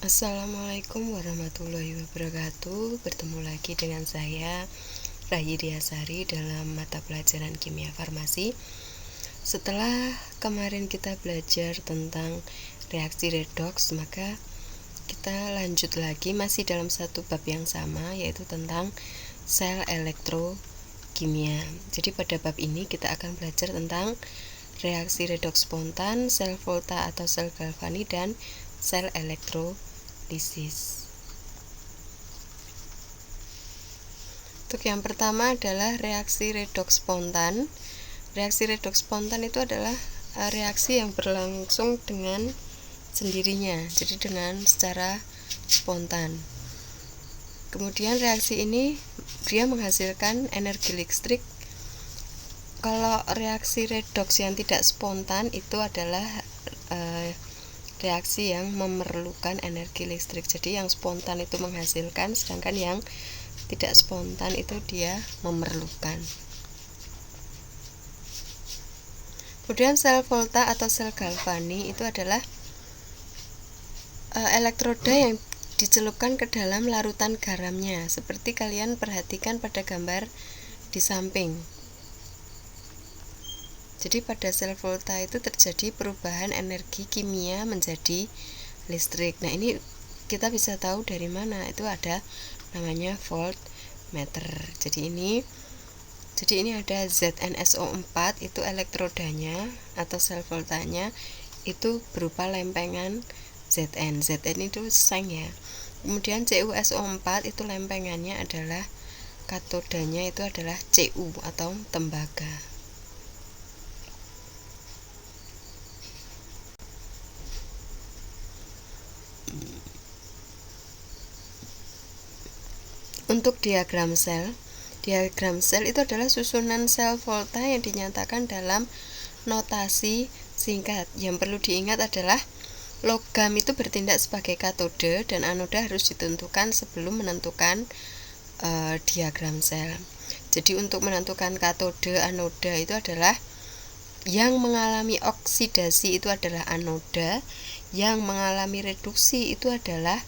Assalamualaikum warahmatullahi wabarakatuh. Bertemu lagi dengan saya Rahyi Diasari dalam mata pelajaran kimia farmasi. Setelah kemarin kita belajar tentang reaksi redoks, maka kita lanjut lagi masih dalam satu bab yang sama, yaitu tentang sel elektrokimia. Jadi pada bab ini kita akan belajar tentang reaksi redoks spontan, sel Volta atau sel Galvani, dan sel elektrolisis. Untuk yang pertama adalah reaksi redoks spontan. Reaksi redoks spontan itu adalah reaksi yang berlangsung dengan sendirinya, jadi dengan secara spontan. Kemudian reaksi ini dia menghasilkan energi listrik. Kalau reaksi redoks yang tidak spontan itu adalah reaksi yang memerlukan energi listrik. Jadi yang spontan itu menghasilkan, sedangkan yang tidak spontan itu dia memerlukan. Kemudian sel Volta atau sel Galvani itu adalah elektroda yang dicelupkan ke dalam larutan garamnya, seperti kalian perhatikan pada gambar di samping. Jadi pada sel Volta itu terjadi perubahan energi kimia menjadi listrik. Nah, ini kita bisa tahu dari mana? Itu ada namanya voltmeter. Jadi ini ada ZnSO4, itu elektrodanya atau sel voltanya itu berupa lempengan Zn. Zn itu seng ya. Kemudian CuSO4 itu lempengannya adalah katodanya itu adalah Cu atau tembaga. Untuk diagram sel itu adalah susunan sel Volta yang dinyatakan dalam notasi singkat. Yang perlu diingat adalah logam itu bertindak sebagai katode dan anoda harus ditentukan sebelum menentukan diagram sel. Jadi untuk menentukan katode anoda itu adalah yang mengalami oksidasi itu adalah anoda, yang mengalami reduksi itu adalah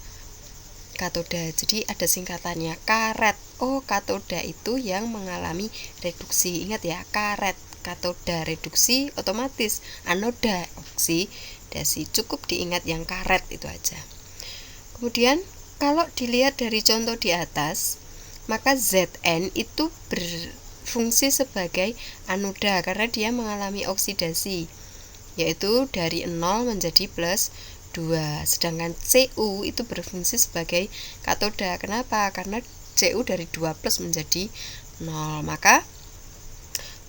katoda. Jadi ada singkatannya karet. Oh, katoda itu yang mengalami reduksi. Ingat ya, karet, katoda, reduksi, otomatis anoda, oksidasi. Cukup diingat yang karet itu aja. Kemudian kalau dilihat dari contoh di atas, maka Zn itu berfungsi sebagai anoda karena dia mengalami oksidasi, yaitu dari 0 menjadi plus 2. Sedangkan Cu itu berfungsi sebagai katoda. Kenapa? Karena Cu dari 2 plus menjadi 0. Maka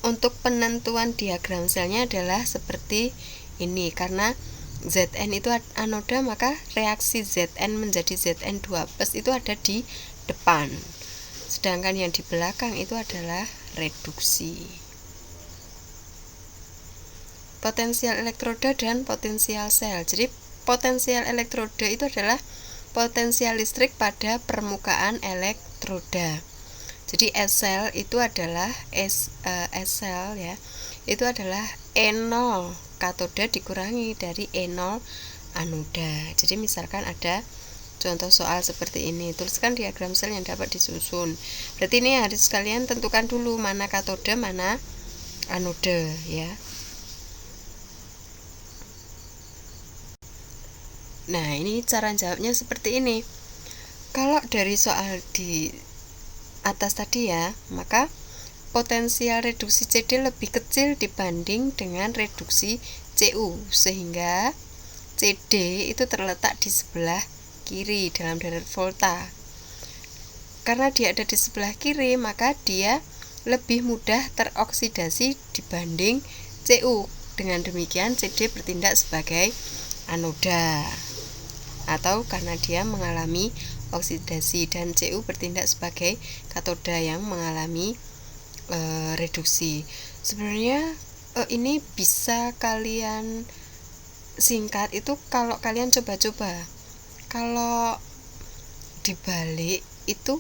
untuk penentuan diagram selnya adalah seperti ini. Karena Zn itu anoda, maka reaksi Zn menjadi Zn2 plus itu ada di depan. Sedangkan yang di belakang itu adalah reduksi. Potensial elektroda dan potensial sel. Jadi potensial elektroda itu adalah potensial listrik pada permukaan elektroda. Jadi S-sel itu adalah S-sel ya. Itu adalah E0 katoda dikurangi dari E0 anoda. Jadi misalkan ada contoh soal seperti ini, tuliskan diagram sel yang dapat disusun. Berarti ini harus kalian tentukan dulu mana katoda, mana anoda ya. Nah, ini cara jawabnya seperti ini. Kalau dari soal di atas tadi ya, maka potensial reduksi CD lebih kecil dibanding dengan reduksi Cu, sehingga CD itu terletak di sebelah kiri dalam deret volta. Karena dia ada di sebelah kiri, maka dia lebih mudah teroksidasi dibanding Cu. Dengan demikian CD bertindak sebagai anoda, atau karena dia mengalami oksidasi, dan Cu bertindak sebagai katoda yang mengalami reduksi. Sebenarnya ini bisa kalian singkat itu kalau kalian coba-coba. Kalau dibalik itu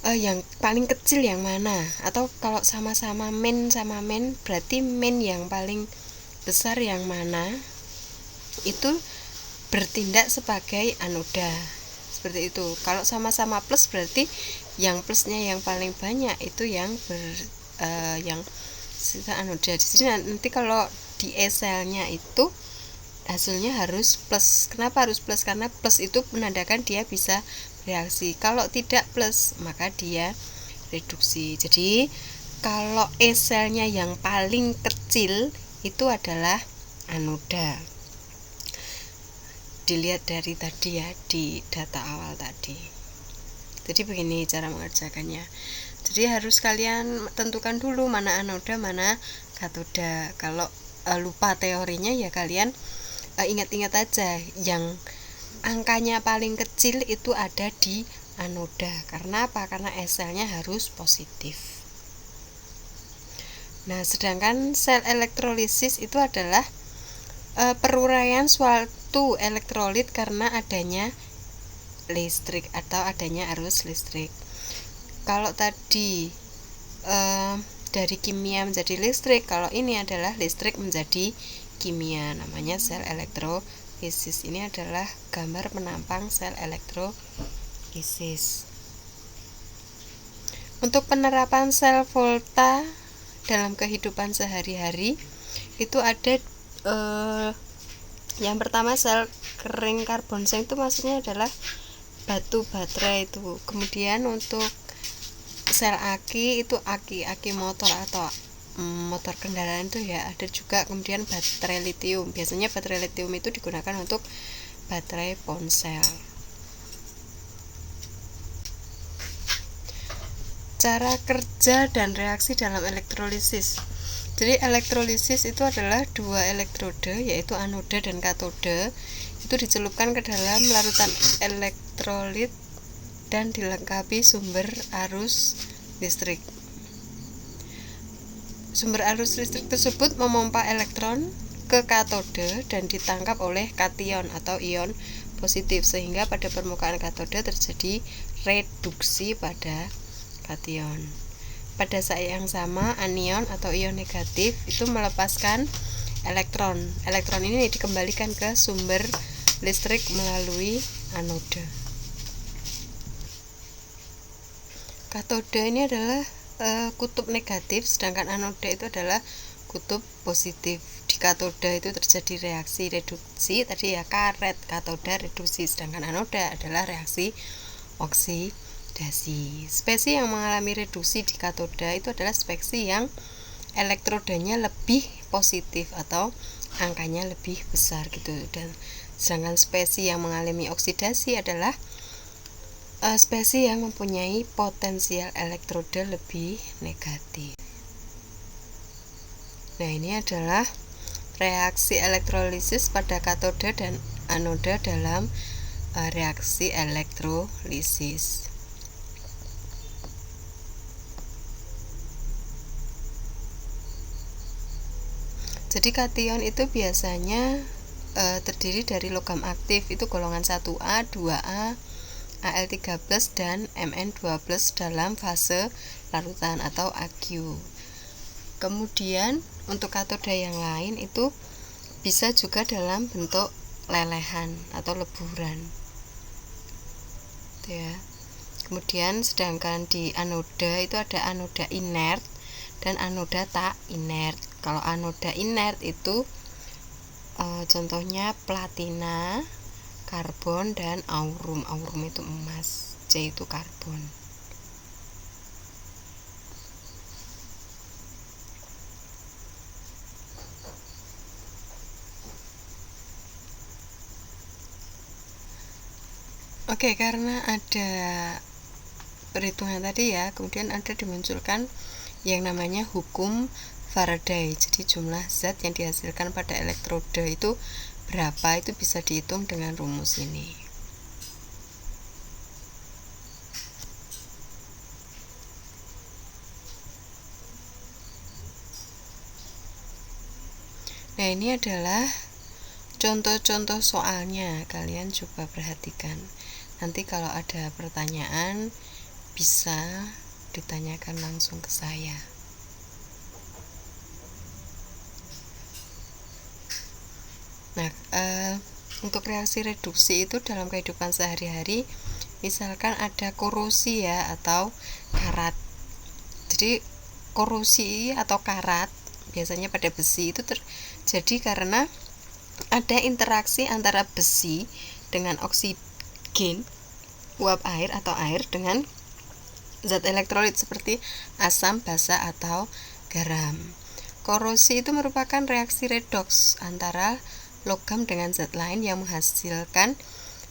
yang paling kecil yang mana, atau kalau sama-sama min sama min berarti min yang paling besar yang mana, itu bertindak sebagai anoda. Seperti itu. Kalau sama-sama plus berarti yang plusnya yang paling banyak itu yang yang sisa anoda. Di sini nanti kalau di E selnya itu hasilnya harus plus. Kenapa harus plus? Karena plus itu menandakan dia bisa reaksi. Kalau tidak plus maka dia reduksi. Jadi kalau E selnya yang paling kecil itu adalah anoda. Dilihat dari tadi ya, di data awal tadi. Jadi begini cara mengerjakannya. Jadi harus kalian tentukan dulu mana anoda, mana katoda. Kalau lupa teorinya ya kalian ingat-ingat aja yang angkanya paling kecil itu ada di anoda. Karena apa? Karena selnya harus positif. Nah, sedangkan sel elektrolisis itu adalah peruraian suatu elektrolit karena adanya listrik atau adanya arus listrik. Kalau tadi dari kimia menjadi listrik, kalau ini adalah listrik menjadi kimia, namanya sel elektrolisis. Ini adalah gambar penampang sel elektrolisis. Untuk penerapan sel volta dalam kehidupan sehari-hari itu ada yang pertama sel kering karbon seng, itu maksudnya adalah batu baterai itu. Kemudian untuk sel aki itu aki motor atau motor kendaraan itu ya ada juga. Kemudian baterai litium, biasanya baterai litium itu digunakan untuk baterai ponsel. Cara kerja dan reaksi dalam elektrolisis. Jadi elektrolisis itu adalah dua elektrode, yaitu anoda dan katoda, itu dicelupkan ke dalam larutan elektrolit dan dilengkapi sumber arus listrik. Sumber arus listrik tersebut memompa elektron ke katode dan ditangkap oleh kation atau ion positif, sehingga pada permukaan katode terjadi reduksi pada kation. Pada saat yang sama, anion atau ion negatif itu melepaskan elektron. Elektron ini dikembalikan ke sumber listrik melalui anoda. Katoda ini adalah kutub negatif, sedangkan anoda itu adalah kutub positif. Di katoda itu terjadi reaksi reduksi, tadi ya karet, katoda reduksi, sedangkan anoda adalah reaksi oksidasi. Spesies yang mengalami reduksi di katoda itu adalah spesies yang elektrodanya lebih positif atau angkanya lebih besar gitu. Dan sedangkan spesies yang mengalami oksidasi adalah spesies yang mempunyai potensial elektroda lebih negatif. Nah, ini adalah reaksi elektrolisis pada katoda dan anoda dalam reaksi elektrolisis. Jadi kation itu biasanya terdiri dari logam aktif, itu golongan 1A, 2A, Al3+ dan Mn2+ dalam fase larutan atau aqueous. Kemudian untuk katoda yang lain itu bisa juga dalam bentuk lelehan atau leburan. Ya. Kemudian sedangkan di anoda itu ada anoda inert dan anoda tak inert. Kalau anoda inert itu contohnya platina, karbon, dan aurum. Aurum itu emas, C itu karbon. Oke, karena ada perhitungan tadi ya, kemudian ada dimunculkan yang namanya hukum Faraday. Jadi jumlah zat yang dihasilkan pada elektroda itu berapa, itu bisa dihitung dengan rumus ini. Nah, ini adalah contoh-contoh soalnya, kalian coba perhatikan. Nanti kalau ada pertanyaan bisa ditanyakan langsung ke saya. Nah, Untuk reaksi reduksi itu dalam kehidupan sehari-hari, misalkan ada korosi ya atau karat. Jadi korosi atau karat biasanya pada besi itu terjadi karena ada interaksi antara besi dengan oksigen, uap air atau air dengan zat elektrolit seperti asam, basa, atau garam. Korosi itu merupakan reaksi redoks antara logam dengan zat lain yang menghasilkan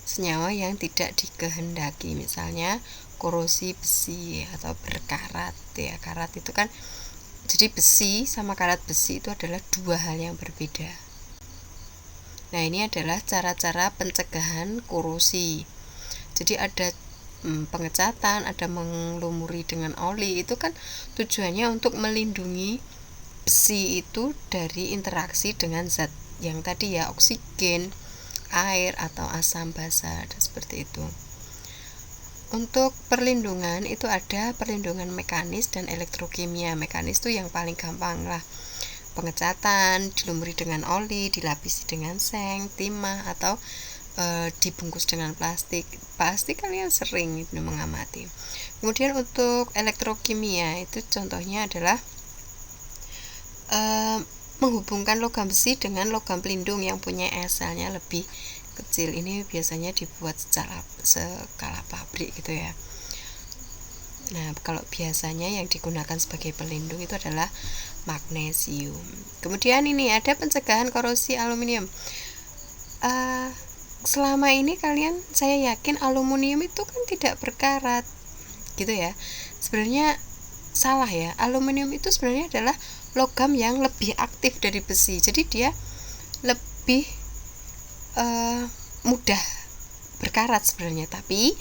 senyawa yang tidak dikehendaki. Misalnya korosi besi atau berkarat ya. Karat itu kan, jadi besi sama karat besi itu adalah dua hal yang berbeda. Nah, ini adalah cara-cara pencegahan korosi. Jadi ada pengecatan, ada mengelumuri dengan oli, itu kan tujuannya untuk melindungi besi itu dari interaksi dengan zat yang tadi ya, oksigen, air atau asam basa dan seperti itu. Untuk perlindungan itu ada perlindungan mekanis dan elektrokimia. Mekanis itu yang paling gampang lah, pengecatan, dilumuri dengan oli, dilapisi dengan seng, timah, atau dibungkus dengan plastik. Pasti kalian sering mengamati. Kemudian untuk elektrokimia itu contohnya adalah menghubungkan logam besi dengan logam pelindung yang punya selnya lebih kecil. Ini biasanya dibuat secara skala pabrik gitu ya. Nah, kalau biasanya yang digunakan sebagai pelindung itu adalah magnesium. Kemudian ini ada pencegahan korosi aluminium. Selama ini saya yakin aluminium itu kan tidak berkarat gitu ya. Sebenarnya salah ya. Aluminium itu sebenarnya adalah logam yang lebih aktif dari besi. Jadi dia lebih mudah berkarat sebenarnya, tapi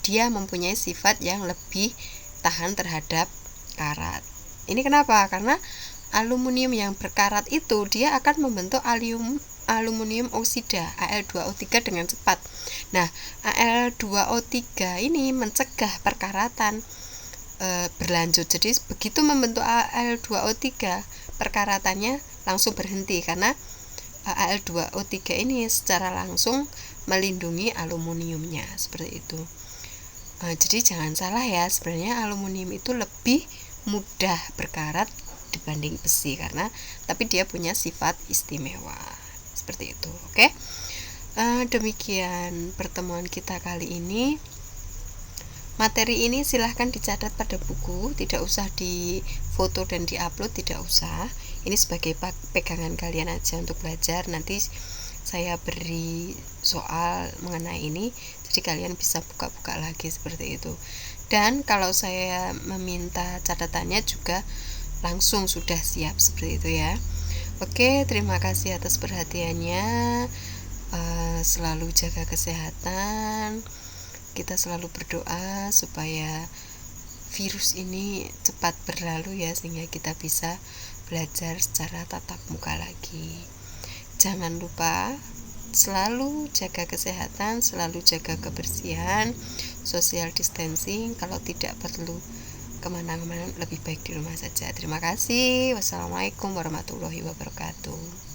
dia mempunyai sifat yang lebih tahan terhadap karat. Ini kenapa? Karena aluminium yang berkarat itu dia akan membentuk aluminium oksida Al2O3 dengan cepat. Nah, Al2O3 ini mencegah perkaratan berlanjut. Jadi begitu membentuk Al2O3, perkaratannya langsung berhenti karena Al2O3 ini secara langsung melindungi aluminiumnya, seperti itu. Jadi jangan salah ya, sebenarnya aluminium itu lebih mudah berkarat dibanding besi tapi dia punya sifat istimewa, seperti itu. Oke. Demikian pertemuan kita kali ini. Materi ini silahkan dicatat pada buku, tidak usah difoto dan diupload, tidak usah. Ini sebagai pegangan kalian aja untuk belajar. Nanti saya beri soal mengenai ini, jadi kalian bisa buka-buka lagi seperti itu. Dan kalau saya meminta catatannya juga langsung sudah siap seperti itu ya. Oke, terima kasih atas perhatiannya. Selalu jaga kesehatan. Kita selalu berdoa supaya virus ini cepat berlalu ya, sehingga kita bisa belajar secara tatap muka lagi. Jangan lupa selalu jaga kesehatan, selalu jaga kebersihan, social distancing. Kalau tidak perlu kemana-mana, lebih baik di rumah saja. Terima kasih. Wassalamualaikum warahmatullahi wabarakatuh.